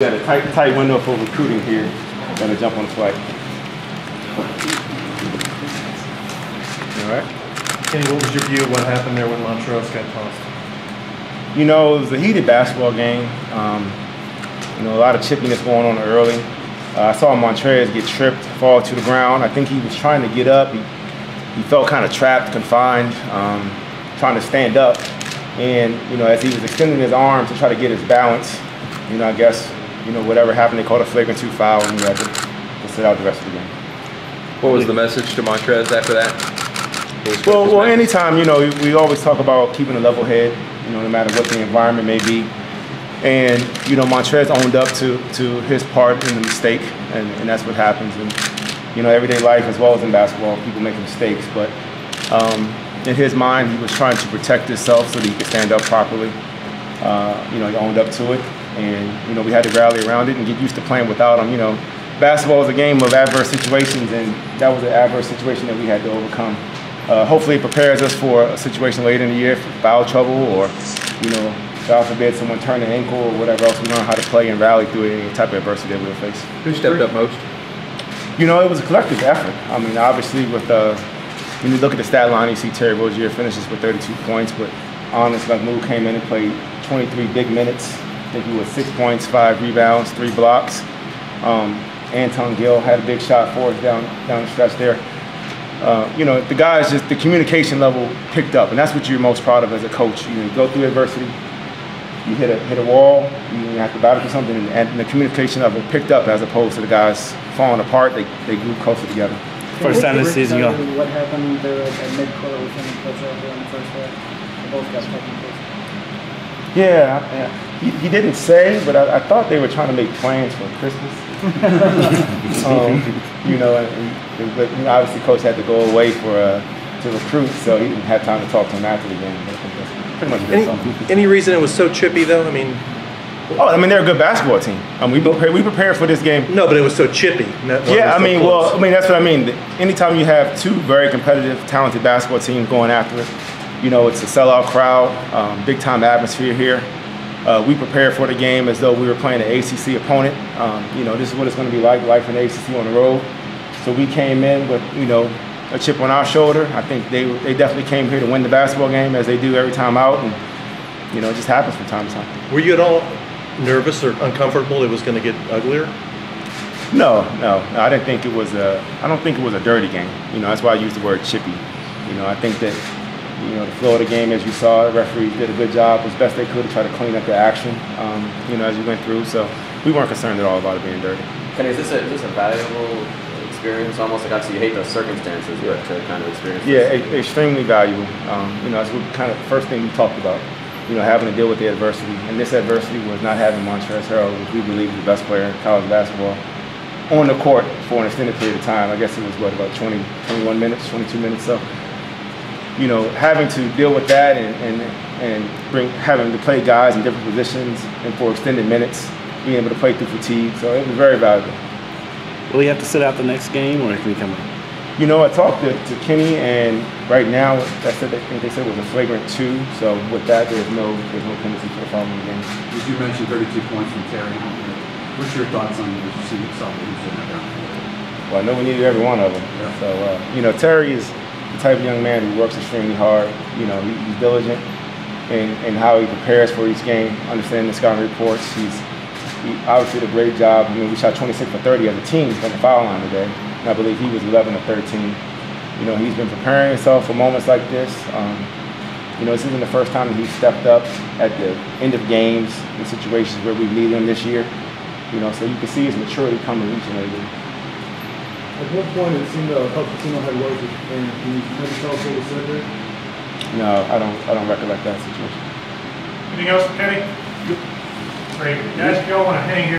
Got a tight window for recruiting here. Got to jump on the flight. All right. Kenny, what was your view of what happened there when Montrose got tossed? You know, it was a heated basketball game. You know, a lot of chippiness going on early. I saw Montrez get tripped, fall to the ground. I think he was trying to get up. He felt kind of trapped, confined, trying to stand up. And, you know, as he was extending his arm to try to get his balance, you know, I guess, you know, whatever happened, they called a flagrant 2 foul, and he had to sit out the rest of the game. What was the message to Montrez after that? Well, anytime, you know, we always talk about keeping a level head, you know, no matter what the environment may be. And, you know, Montrez owned up to his part in the mistake, and that's what happens. And, you know, everyday life as well as in basketball, people make mistakes. But in his mind, he was trying to protect himself so that he could stand up properly. You know, he owned up to it. And, you know, we had to rally around it and get used to playing without him. You know, basketball is a game of adverse situations, and that was an adverse situation that we had to overcome. Hopefully it prepares us for a situation later in the year, for foul trouble or, you know, God forbid someone turn an ankle or whatever else. We learn how to play and rally through any type of adversity that we'll face. Who stepped up most? You know, it was a collective effort. I mean, obviously with when you look at the stat line, you see Terry Rozier finishes with 32 points, but Honest Mahmoud came in and played 23 big minutes. I think he was 6 points, 5 rebounds, 3 blocks. Anton Gill had a big shot for us down the stretch there. You know, the guys, just the communication level picked up, and that's what you're most proud of as a coach. You go through adversity, you hit a wall, you have to battle for something, and the communication level picked up as opposed to the guys falling apart. They grew closer together. First time this season, what happened there at mid-court with him and Coach Elder in the first half? They both got technicals. Yeah, he didn't say, but I thought they were trying to make plans for Christmas. You know, but obviously Coach had to go away to recruit, so he didn't have time to talk to him after the game. But I think that's pretty much any reason it was so chippy though? I mean, they're a good basketball team. We prepared for this game. No, but it was so chippy. Yeah, that's what I mean. Anytime you have two very competitive, talented basketball teams going after it, you know, it's a sellout crowd, big time atmosphere here. We prepared for the game as though we were playing an ACC opponent. You know, this is what it's going to be like in the ACC on the road. So we came in with, you know, a chip on our shoulder. I think they definitely came here to win the basketball game, as they do every time out, and, you know, it just happens from time to time. Were you at all nervous or uncomfortable it was going to get uglier? No, I didn't think it was I don't think it was a dirty game. You know, that's why I used the word chippy. You know, I think that, you know, the flow of the game, as you saw, the referees did a good job as best they could to try to clean up the action, you know, as we went through. So we weren't concerned at all about it being dirty. Kenny, is this a valuable experience? Almost like, obviously you hate those circumstances, but to kind of experience this. Yeah, extremely valuable. You know, that's what kind of first thing we talked about, you know, having to deal with the adversity. And this adversity was not having Montrez Harrell, which we believe is the best player in college basketball, on the court for an extended period of time. I guess it was, about 21 minutes, 22 minutes. So, you know, having to deal with that and having to play guys in different positions and for extended minutes, being able to play through fatigue. So it was very valuable. Will he have to sit out the next game, or can he come in? You know, I talked to Kenny, and right now, I think they said it was a flagrant 2. So with that, there's no penalty for the following game. As you mentioned, 32 points from Terry. What's your thoughts on what you see yourself in that down? Well, I know we needed every one of them. Yeah. So, you know, Terry is the type of young man who works extremely hard. You know, he's diligent in how he prepares for each game, understanding the scouting reports. He obviously did a great job. I mean, we shot 26 for 30 as a team from the foul line today. And I believe he was 11 of 13. You know, he's been preparing himself for moments like this. You know, this isn't the first time that he's stepped up at the end of games in situations where we've needed him this year. You know, so you can see his maturity coming each and every day. At what point it seemed Coach Pitino had worked with, and can you maybe tell us what was said there? No, I don't recollect that situation. Anything else for Kenny? Great. Guys, if y'all want to hang here.